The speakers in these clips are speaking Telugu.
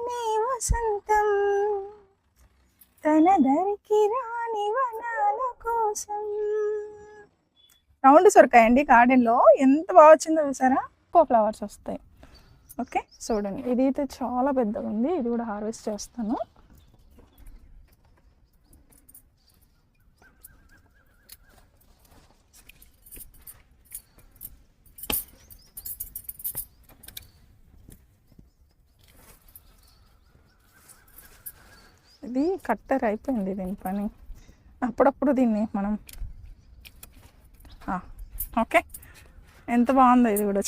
నీ వసంతం తన దరికి రాని వనాల కోసం. రౌండ్ సొరకాయ అండి, గార్డెన్లో ఎంత బాగా వచ్చిందో చూసారా. ఎక్కువ ఫ్లవర్స్ వస్తాయి. ఓకే చూడండి, ఇది అయితే చాలా పెద్దగా ఉంది, ఇది కూడా హార్వెస్ట్ చేస్తాను. ఇది కట్టర్ అయిపోయింది దీని పని, అప్పుడప్పుడు దీన్ని మనం ఓకే. ఎంత బాగుందో ఇది కూడా.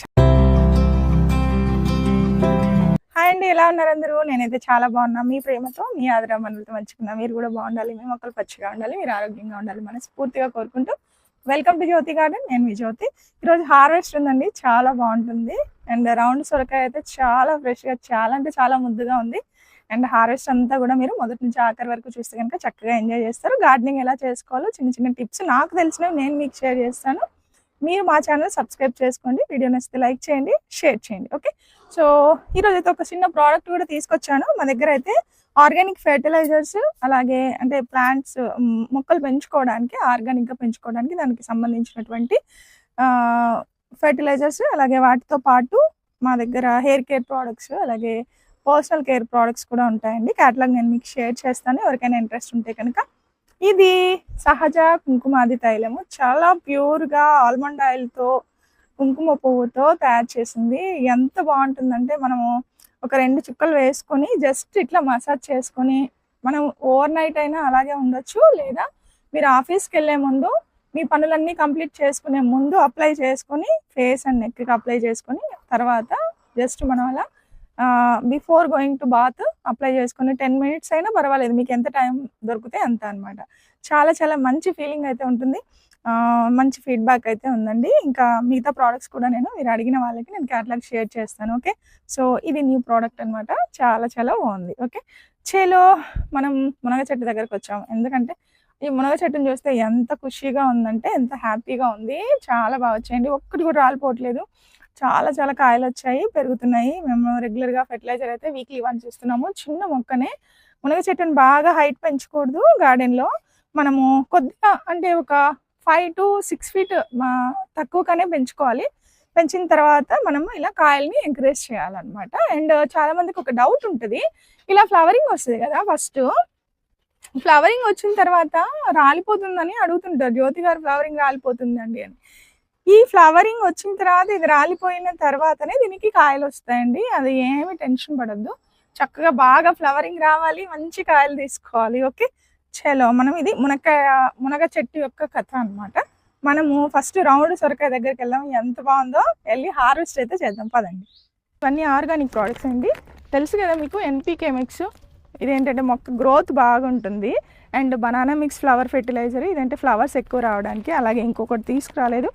హాయ్ అండి, ఎలా ఉన్నారు అందరూ? నేనైతే చాలా బాగున్నా. మీ ప్రేమతో మీ ఆదరామణులతో మంచుకున్నా. మీరు కూడా బాగుండాలి, మీ మొక్కలు పచ్చిగా ఉండాలి, మీరు ఆరోగ్యంగా ఉండాలి మనస్ఫూర్తిగా కోరుకుంటూ వెల్కమ్ టు జ్యోతి గార్డెన్. నేను మీ జ్యోతి. ఈరోజు హార్వెస్ట్ ఉందండి, చాలా బాగుంటుంది. అండ్ రౌండ్ సొరకాయ అయితే చాలా ఫ్రెష్గా, చాలా అంటే చాలా ముద్దుగా ఉంది. అండ్ హార్వెస్ట్ అంతా కూడా మీరు మొదటి నుంచి ఆఖరి వరకు చూస్తే కనుక చక్కగా ఎంజాయ్ చేస్తారు. గార్డెనింగ్ ఎలా చేసుకోవాలో చిన్న చిన్న టిప్స్ నాకు తెలిసినవి నేను మీకు షేర్ చేస్తాను. మీరు మా ఛానల్ సబ్స్క్రైబ్ చేసుకోండి, వీడియో నచ్చితే లైక్ చేయండి, షేర్ చేయండి. ఓకే, సో ఈరోజు అయితే ఒక చిన్న ప్రోడక్ట్ కూడా తీసుకొచ్చాను. మా దగ్గర అయితే ఆర్గానిక్ ఫెర్టిలైజర్స్, అలాగే అంటే ప్లాంట్స్ మొక్కలు పెంచుకోవడానికి, ఆర్గానిక్గా పెంచుకోవడానికి దానికి సంబంధించినటువంటి ఫెర్టిలైజర్స్, అలాగే వాటితో పాటు మా దగ్గర హెయిర్ కేర్ ప్రోడక్ట్స్, అలాగే పర్సనల్ కేర్ ప్రోడక్ట్స్ కూడా ఉంటాయండి. క్యాటలాగ్ నేను మీకు షేర్ చేస్తాను, ఎవరికైనా ఇంట్రెస్ట్ ఉంటే కనుక. ఇది సహజ కుంకుమాది తైలము, చాలా ప్యూర్గా ఆల్మండ్ ఆయిల్తో, కుంకుమ పువ్వుతో తయారు చేసింది. ఎంత బాగుంటుందంటే మనము ఒక 2 చుక్కలు వేసుకొని జస్ట్ ఇట్లా మసాజ్ చేసుకొని మనం ఓవర్ నైట్ అయినా అలాగే ఉండొచ్చు, లేదా మీరు ఆఫీస్కి వెళ్ళే ముందు మీ పనులన్నీ కంప్లీట్ చేసుకునే ముందు అప్లై చేసుకొని ఫేస్ అండ్ నెక్కి అప్లై చేసుకొని తర్వాత జస్ట్ మనం అలా before going to bath apply చేసుకుని 10 మినిట్స్ అయినా పర్వాలేదు, మీకు ఎంత టైం దొరికితే అంత అనమాట. చాలా చాలా మంచి ఫీలింగ్ అయితే ఉంటుంది, మంచి ఫీడ్బ్యాక్ అయితే ఉందండి. ఇంకా మిగతా ప్రోడక్ట్స్ కూడా మీరు అడిగిన వాళ్ళకి నేను క్యాటలాగ్ షేర్ చేస్తాను. ఓకే, సో ఇది న్యూ ప్రోడక్ట్ అనమాట, చాలా చాలా బాగుంది. ఓకే, చేలో మనం మునగ చెట్టు దగ్గరకు వచ్చాము. ఎందుకంటే ఈ మునగ చెట్టును చూస్తే ఎంత ఖుషీగా ఉందంటే, ఎంత హ్యాపీగా ఉంది. చాలా బాగా వచ్చాయండి, ఒక్కటి కూడా రాలిపోవట్లేదు. చాలా చాలా కాయలు వచ్చాయి, పెరుగుతున్నాయి. మేము రెగ్యులర్గా ఫెర్టిలైజర్ అయితే వీక్లీ వన్స్ ఇస్తున్నాము. చిన్న మొక్కనే, మునగ చెట్టును బాగా హైట్ పెంచకూడదు గార్డెన్లో. మనము కొద్దిగా అంటే ఒక 5 to 6 feet తక్కువగానే పెంచుకోవాలి. పెంచిన తర్వాత మనము ఇలా కాయల్ని ఎంకరేజ్ చేయాలన్నమాట. అండ్ చాలా మందికి ఒక డౌట్ ఉంటుంది, ఇలా ఫ్లవరింగ్ వస్తుంది కదా, ఫస్ట్ ఫ్లవరింగ్ వచ్చిన తర్వాత రాలిపోతుందని అడుగుతుంటారు. జ్యోతి గారు ఫ్లవరింగ్ రాలిపోతుందండి అని. ఈ ఫ్లవరింగ్ వచ్చిన తర్వాత ఇది రాలిపోయిన తర్వాతనే దీనికి కాయలు వస్తాయండి. అది ఏమి టెన్షన్ పడద్దు, చక్కగా బాగా ఫ్లవరింగ్ రావాలి, మంచి కాయలు తీసుకోవాలి. ఓకే, చలో మనం ఇది మునగ చెట్టు యొక్క కథ అనమాట. మనము ఫస్ట్ రౌండ్ సొరకాయ దగ్గరికి వెళ్దాం. ఎంత బాగుందో, వెళ్ళి హార్వెస్ట్ అయితే చేద్దాం పదండి. ఇవన్నీ ఆర్గానిక్ ప్రోడక్ట్స్ అండి, తెలుసు కదా మీకు. NPK మిక్స్, ఇదేంటంటే మొక్క గ్రోత్ బాగుంటుంది. And banana mix flower fertiliser, ఇదంటే ఫ్లవర్స్ ఎక్కువ రావడానికి. అలాగే ఇంకొకటి తీసుకురాలేదు,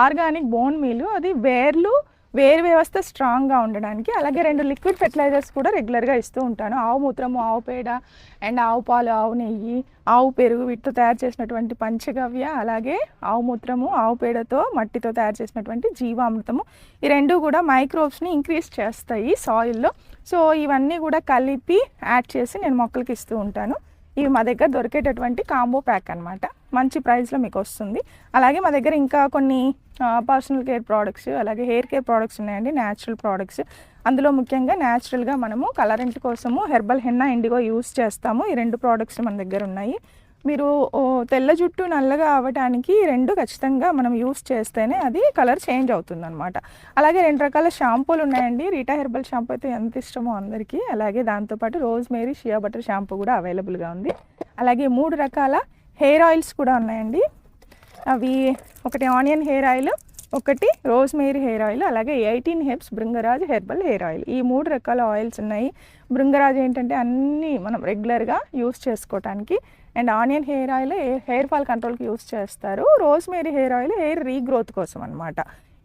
ఆర్గానిక్ బోన్ మీల్, అది వేరు వ్యవస్థ స్ట్రాంగ్గా ఉండడానికి. అలాగే 2 లిక్విడ్ ఫెర్టిలైజర్స్ కూడా రెగ్యులర్గా ఇస్తూ ఉంటాను. ఆవు మూత్రము, ఆవు పేడ, అండ్ ఆవు పాలు, ఆవు నెయ్యి, ఆవు పెరుగు, వీటితో తయారు చేసినటువంటి పంచగవ్య, అలాగే ఆవు మూత్రము, ఆవు పేడతో మట్టితో తయారు చేసినటువంటి జీవామృతము. ఈ 2 కూడా మైక్రోబ్స్ని ఇంక్రీజ్ చేస్తాయి సాయిల్లో. సో ఇవన్నీ కూడా కలిపి యాడ్ చేసి నేను మొక్కలకి ఇస్తూ ఉంటాను. ఇవి మా దగ్గర దొరికేటటువంటి కాంబో ప్యాక్ అనమాట, మంచి ప్రైస్లో మీకు వస్తుంది. అలాగే మా దగ్గర ఇంకా కొన్ని పర్సనల్ కేర్ ప్రోడక్ట్స్, అలాగే హెయిర్ కేర్ ప్రోడక్ట్స్ ఉన్నాయండి, న్యాచురల్ ప్రోడక్ట్స్. అందులో ముఖ్యంగా న్యాచురల్గా మనము కలరెంట్ కోసము హెర్బల్ హెన్నా, ఇండిగో యూస్ చేస్తాము. ఈ 2 ప్రోడక్ట్స్ మన దగ్గర ఉన్నాయి. మీరు తెల్ల జుట్టు నల్లగా అవ్వడానికి 2 ఖచ్చితంగా మనం యూస్ చేస్తేనే అది కలర్ చేంజ్ అవుతుంది అనమాట. అలాగే 2 రకాల షాంపూలు ఉన్నాయండి. రీటా హెర్బల్ షాంపూ అయితే ఎంత ఇష్టమో అందరికీ. అలాగే దాంతోపాటు rosemary shea butter shampoo కూడా అవైలబుల్గా ఉంది. అలాగే 3 రకాల హెయిర్ ఆయిల్స్ కూడా ఉన్నాయండి. అవి ఒకటి ఆనియన్ హెయిర్ ఆయిల్, ఒకటి రోజ్ మేరీ హెయిర్ ఆయిల్, అలాగే 18 herbs Bhringraj herbal hair oil. ఈ 3 రకాల ఆయిల్స్ ఉన్నాయి. భృంగరాజ్ ఏంటంటే అన్నీ మనం రెగ్యులర్గా యూస్ చేసుకోవటానికి, and onion hair oil hair fall కంట్రోల్కి యూస్ చేస్తారు. Rosemary hair oil hair regrowth కోసం అనమాట.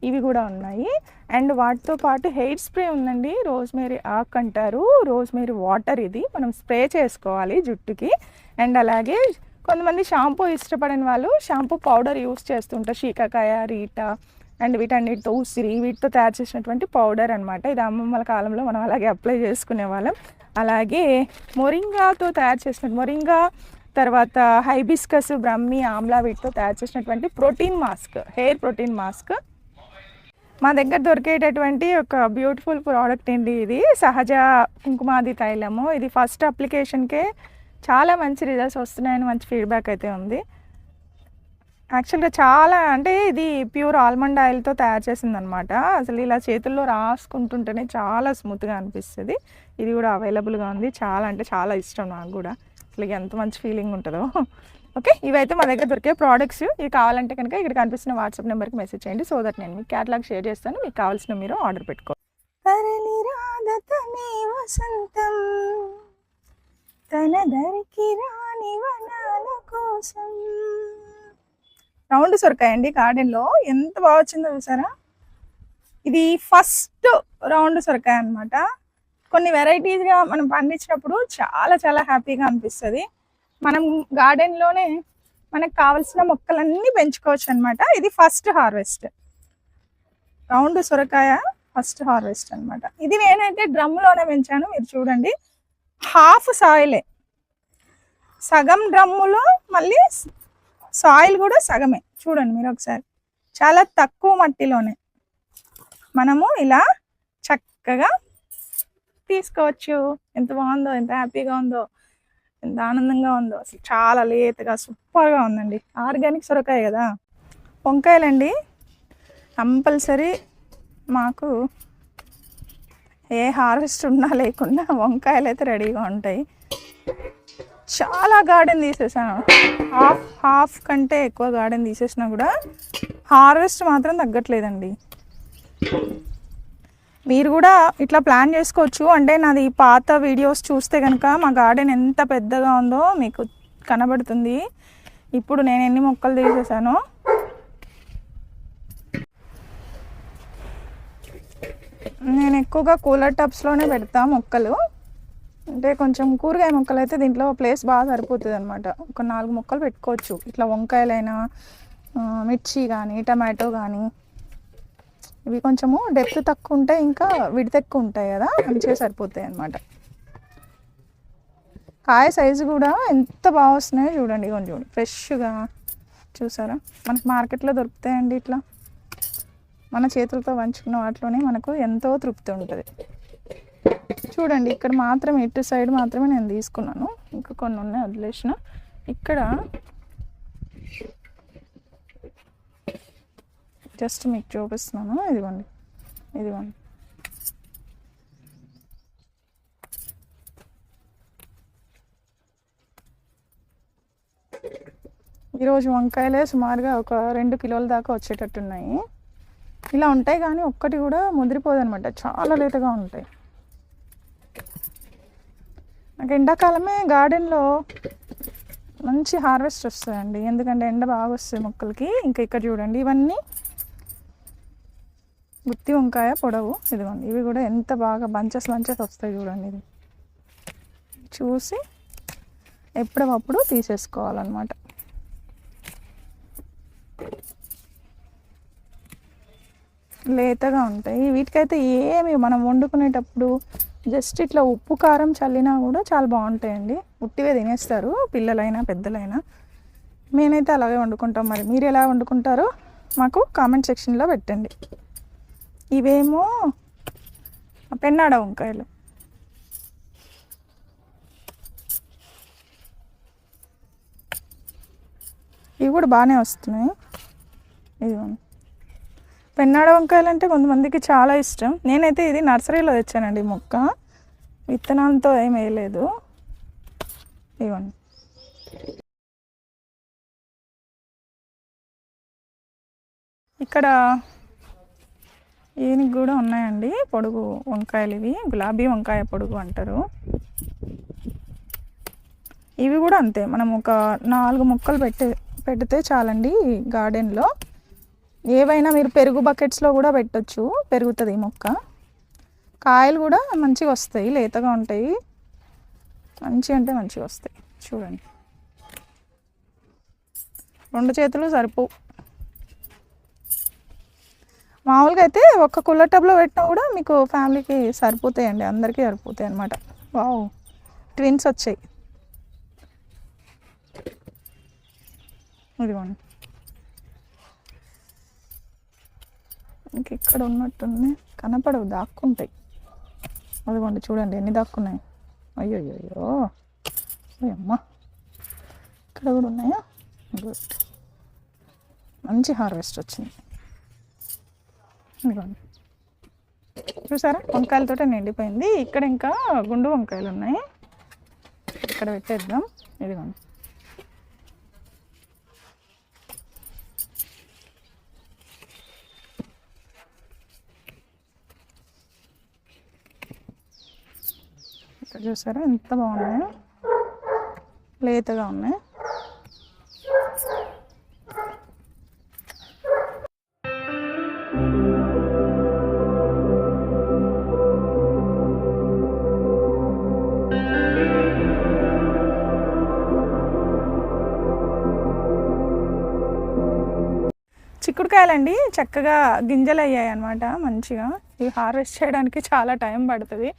ఇవి కూడా ఉన్నాయి. అండ్ వాటితో పాటు హెయిర్ స్ప్రే ఉందండి, రోజ్ మేరీ ఆక్ అంటారు, రోజ్ మేరీ వాటర్, ఇది మనం స్ప్రే చేసుకోవాలి జుట్టుకి. అండ్ అలాగే కొంతమంది షాంపూ ఇష్టపడని వాళ్ళు షాంపూ పౌడర్ యూస్ చేస్తుంటారు, శీకాకాయ, రీటా అండ్ వీటన్నిటితో ఉసిరి, వీటితో తయారు చేసినటువంటి పౌడర్ అనమాట. ఇది అమ్మమ్మల కాలంలో మనం అలాగే అప్లై చేసుకునే వాళ్ళం. అలాగే మొరింగాతో తయారు చేసిన మొరింగా, తర్వాత హైబిస్కస్, బ్రహ్మి, ఆమ్లా వీటితో తయారు చేసినటువంటి protein mask, hair protein mask మా దగ్గర దొరికేటటువంటి ఒక బ్యూటిఫుల్ ప్రోడక్ట్ అండి ఇది. సహజ కుంకుమాది తైలము. ఇది ఫస్ట్ అప్లికేషన్కే చాలా మంచి రిజల్ట్స్ వస్తున్నాయని మంచి ఫీడ్బ్యాక్ అయితే ఉంది. యాక్చువల్గా చాలా అంటే ఇది ప్యూర్ ఆల్మండ్ ఆయిల్తో తయారు చేసిందనమాట. అసలు ఇలా చేతుల్లో రాసుకుంటుంటేనే చాలా స్మూత్గా అనిపిస్తుంది. ఇది కూడా అవైలబుల్గా ఉంది. చాలా అంటే చాలా ఇష్టం నాకు కూడా. అసలు ఎంత మంచి ఫీలింగ్ ఉంటుందో. ఓకే, ఇవైతే మా దగ్గర దొరికే ప్రోడక్ట్స్. ఇవి కావాలంటే కనుక ఇక్కడ కనిపిస్తున్న వాట్సాప్ నెంబర్కి మెసేజ్ చేయండి. సో దట్ నేను మీకు క్యాటలాగ్ షేర్ చేస్తాను. మీకు కావాల్సిన మీరు ఆర్డర్ పెట్టుకోండి. రౌండ్ సొరకాయ అండి, గార్డెన్లో ఎంత బాగా వచ్చిందో చూసారా. ఇది ఫస్ట్ రౌండ్ సొరకాయ అనమాట. కొన్ని వెరైటీస్గా మనం పండించినప్పుడు చాలా చాలా హ్యాపీగా అనిపిస్తుంది. మనం గార్డెన్లోనే మనకు కావాల్సిన మొక్కలన్నీ పెంచుకోవచ్చు అనమాట. ఇది ఫస్ట్ హార్వెస్ట్, రౌండ్ సొరకాయ ఫస్ట్ హార్వెస్ట్ అనమాట. ఇది నేనైతే డ్రమ్లోనే పెంచాను. మీరు చూడండి, హాఫ్ సాయిలే, సగం డ్రమ్ములో, మళ్ళీ సాయిల్ కూడా సగమే. చూడండి మీరు ఒకసారి, చాలా తక్కువ మట్టిలోనే మనము ఇలా చక్కగా తీసుకోవచ్చు. ఎంత బాగుందో, ఎంత హ్యాపీగా ఉందో, ఎంత ఆనందంగా ఉందో. అసలు చాలా లేతగా సూపర్గా ఉందండి. ఆర్గానిక్ సొరకాయ కదా. వంకాయలండి కంపల్సరీ మాకు ఏ హార్వెస్ట్ ఉన్నా లేకున్నా వంకాయలు అయితే రెడీగా ఉంటాయి. చాలా గార్డెన్ తీసేసాను, హాఫ్ కంటే ఎక్కువ గార్డెన్ తీసేసినా కూడా హార్వెస్ట్ మాత్రం తగ్గట్లేదండి. మీరు కూడా ఇట్లా ప్లాన్ చేసుకోవచ్చు. అంటే నాది పాత వీడియోస్ చూస్తే కనుక మా గార్డెన్ ఎంత పెద్దగా ఉందో మీకు కనబడుతుంది. ఇప్పుడు నేను ఎన్ని మొక్కలు తీసేసానో. నేను ఎక్కువగా కూలర్ టబ్స్లోనే పెడతా మొక్కలు. అంటే కొంచెం కూరగాయ మొక్కలు అయితే దీంట్లో ప్లేస్ బాగా సరిపోతుంది అనమాట. ఒక 4 మొక్కలు పెట్టుకోవచ్చు. ఇట్లా వంకాయలైనా, మిర్చి కానీ, టమాటో కానీ. ఇవి కొంచెము డెప్త్ తక్కువ ఉంటాయి, ఇంకా విడత ఎక్కువ ఉంటాయి కదా, మంచిగా సరిపోతాయి అన్నమాట. కాయ సైజు కూడా ఎంత బాగా వస్తున్నాయో చూడండి. కొంచెం ఫ్రెష్గా చూసారా. మనకి మార్కెట్లో దొరుకుతాయండి ఇట్లా. మన చేతులతో వంచుకున్న వాటిలోనే మనకు ఎంతో తృప్తి ఉంటుంది. చూడండి, ఇక్కడ మాత్రమే ఇటు సైడ్ మాత్రమే నేను తీసుకున్నాను. ఇంకా కొన్ని ఉన్నాయి వదిలేసిన. ఇక్కడ జస్ట్ మీకు చూపిస్తున్నాను. ఇదిగోండి. ఈరోజు వంకాయలే సుమారుగా ఒక 2 కిలోల దాకా వచ్చేటట్టున్నాయి. ఇలా ఉంటాయి కానీ ఒక్కటి కూడా ముదిరిపోదు అనమాట. చాలా లేతగా ఉంటాయి. నాకు ఎండాకాలమే గార్డెన్లో మంచి హార్వెస్ట్ వస్తాయండి. ఎందుకంటే ఎండ బాగా వస్తాయి మొక్కలకి. ఇంకా ఇక్కడ చూడండి, ఇవన్నీ గుత్తి వంకాయ పొడవు. ఇదిగోండి, ఇవి కూడా ఎంత బాగా బంచెస్ వస్తాయి చూడండి. ఇది చూసి ఎప్పుడప్పుడు తీసేసుకోవాలన్నమాట. లేతగా ఉంటాయి. వీటికైతే ఏమి మనం వండుకునేటప్పుడు జస్ట్ ఇట్లా ఉప్పు కారం చల్లినా కూడా చాలా బాగుంటాయండి. ఉట్టివే తినేస్తారు పిల్లలైనా పెద్దలైనా. మేమైతే అలాగే వండుకుంటాం. మరి మీరు ఎలా వండుకుంటారో మాకు కామెంట్ సెక్షన్లో పెట్టండి. ఇవేమో పెన్నాడ వంకాయలు. ఇవి కూడా బాగానే వస్తున్నాయి. ఇదిగోండి, పెన్నాడ వంకాయలు అంటే కొంతమందికి చాలా ఇష్టం. నేనైతే ఇది నర్సరీలో తెచ్చానండి మొక్క, విత్తనాలతో ఏం వేయలేదు. ఇవ్వండి, ఇక్కడ ఈయనకి కూడా ఉన్నాయండి పొడుగు వంకాయలు. ఇవి గులాబీ వంకాయ పొడుగు అంటారు. ఇవి కూడా అంతే. మనం ఒక 4 మొక్కలు పెడితే చాలండి గార్డెన్లో. ఏవైనా మీరు పెరుగు బకెట్స్లో కూడా పెట్టచ్చు, పెరుగుతుంది ఈ మొక్క. కాయలు కూడా మంచిగా వస్తాయి, లేతగా ఉంటాయి. మంచిగా వస్తాయి. చూడండి, 2 చేతులు సరిపోవు. మామూలుగా అయితే ఒక కూలర్ టబ్లో పెట్టినా కూడా మీకు ఫ్యామిలీకి సరిపోతాయండి, అందరికీ సరిపోతాయి అన్నమాట. వావ్, ట్విన్స్ వచ్చాయి. ఇదిగోండి, ఇంక ఇక్కడ ఉన్నట్టుంది, కనపడవు, దాక్కుంటాయి. అదిగోండి చూడండి ఎన్ని దాక్కున్నాయి. అయ్యో అమ్మా, ఇక్కడ కూడా ఉన్నాయా? గుడ్, మంచి హార్వెస్ట్ వచ్చింది. ఇదిగోండి చూసారా, వంకాయలతో నిండిపోయింది. ఇక్కడ ఇంకా గుండు వంకాయలు ఉన్నాయి, ఇక్కడ పెట్టేద్దాం. ఇదిగోండి ఇక్కడ చూసారా ఎంత బాగున్నాయో, లేతగా ఉన్నాయి. చిక్కుడుకాయలండి చక్కగా గింజలు అయ్యాయి అనమాట మంచిగా. ఇవి హార్వెస్ట్ చేయడానికి చాలా టైం పడుతుంది.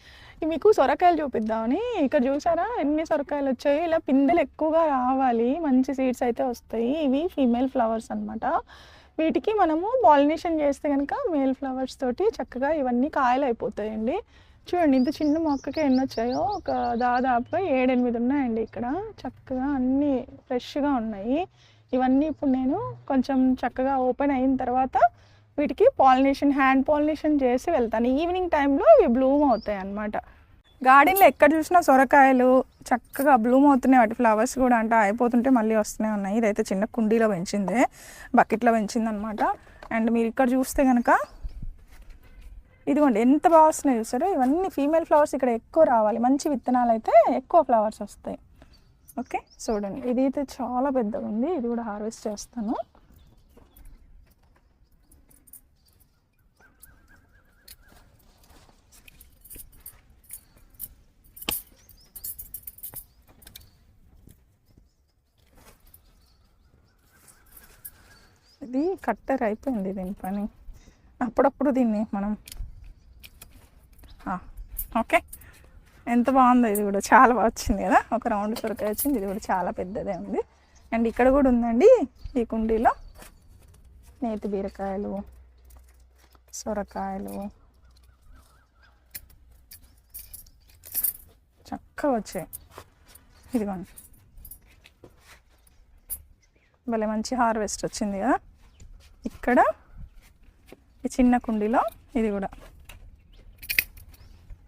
మీకు సొరకాయలు చూపిద్దామని. ఇక్కడ చూసారా ఎన్ని సొరకాయలు వచ్చాయి. ఇలా పిందెలు ఎక్కువగా రావాలి, మంచి సీడ్స్ అయితే వస్తాయి. ఇవి ఫీమేల్ ఫ్లవర్స్ అనమాట. వీటికి మనము పాలినేషన్ చేస్తే కనుక మేల్ ఫ్లవర్స్ తోటి చక్కగా ఇవన్నీ కాయలు అయిపోతాయండి. చూడండి ఇంత చిన్న మొక్కకి ఎన్ని వచ్చాయో, ఒక దాదాపుగా 7-8 ఉన్నాయండి ఇక్కడ. చక్కగా అన్నీ ఫ్రెష్గా ఉన్నాయి. ఇవన్నీ ఇప్పుడు నేను కొంచెం చక్కగా ఓపెన్ అయిన తర్వాత వీటికి పాలినేషన్, హ్యాండ్ పాలినేషన్ చేసి వెళ్తాను. ఈవినింగ్ టైంలో ఇవి బ్లూమ్ అవుతాయి అన్నమాట. గార్డెన్లో ఎక్కడ చూసినా సొరకాయలు చక్కగా బ్లూమ్ అవుతున్నాయి. వాటి ఫ్లవర్స్ కూడా అంటే అయిపోతుంటే మళ్ళీ వస్తూనే ఉన్నాయి. ఇదైతే చిన్న కుండీలో పెంచిందే, బకెట్లో పెంచిందనమాట. అండ్ మీరు ఇక్కడ చూస్తే కనుక ఇదిగోండి ఎంత బాగా వస్తున్నాయి చూసారు. ఇవన్నీ ఫీమేల్ ఫ్లవర్స్ ఇక్కడ ఎక్కువ రావాలి, మంచి విత్తనాలు అయితే ఎక్కువ ఫ్లవర్స్ వస్తాయి. ఓకే చూడండి, ఇది అయితే చాలా పెద్దగా ఉంది. ఇది కూడా హార్వెస్ట్ చేస్తాను. ఇది కట్టర్ అయిపోయింది దీని పని. అప్పుడప్పుడు దీన్ని మనం ఓకే, ఎంత బాగుందో. ఇది కూడా చాలా బాగా వచ్చింది కదా, ఒక రౌండ్ సొరకాయ వచ్చింది. ఇది కూడా చాలా పెద్దదే ఉంది. అండ్ ఇక్కడ కూడా ఉందండి ఈ కుండీలో నేతి బీరకాయలు, సొరకాయలు చక్కగా వచ్చాయి. ఇదిగోండి భలే మంచి హార్వెస్ట్ వచ్చింది కదా. ఇక్కడ ఈ చిన్న కుండీలో ఇది కూడా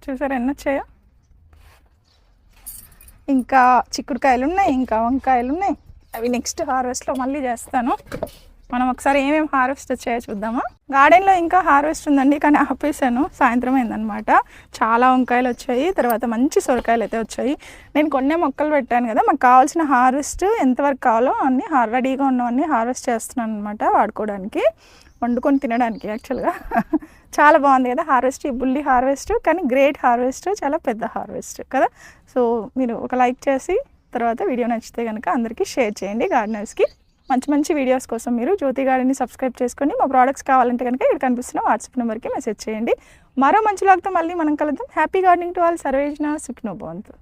చూసారా ఎన్ని వచ్చాయో. ఇంకా చిక్కుడుకాయలు ఉన్నాయి, ఇంకా వంకాయలు ఉన్నాయి. అవి నెక్స్ట్ హార్వెస్ట్లో మళ్ళీ చేస్తాను. మనం ఒకసారి ఏమేమి హార్వెస్ట్ వచ్చాయో చూద్దామా. గార్డెన్లో ఇంకా హార్వెస్ట్ ఉందండి, కానీ ఆపేసాను, సాయంత్రం అయిందనమాట. చాలా వంకాయలు వచ్చాయి, తర్వాత మంచి సొరకాయలు అయితే వచ్చాయి. నేను కొన్ని మొక్కలు పెట్టాను కదా, మాకు కావాల్సిన హార్వెస్ట్ ఎంతవరకు కావాలో అన్నీ రెడీగా ఉన్నవన్నీ హార్వెస్ట్ చేస్తున్నాను అనమాట, వాడుకోవడానికి, వండుకొని తినడానికి. యాక్చువల్గా చాలా బాగుంది కదా హార్వెస్ట్, ఈ బుల్లి హార్వెస్ట్, కానీ గ్రేట్ హార్వెస్ట్, చాలా పెద్ద హార్వెస్ట్ కదా. సో మీరు ఒక లైక్ చేసి తర్వాత వీడియో నచ్చితే కనుక అందరికీ షేర్ చేయండి. గార్డెనర్స్కి మంచి మంచి వీడియోస్ కోసం మీరు జ్యోతి గార్డెన్ని సబ్స్క్రైబ్ చేసుకొని మా ప్రోడక్ట్స్ కావాలంటే కనుక ఇక్కడ కనిపిస్తున్న వాట్సాప్ నెంబర్కి మెసేజ్ చేయండి. మరో మంచి లాగ్తో మళ్ళీ మనం కలుద్దాం. Happy gardening to all. సర్వేజన సుఖినో భవంతు.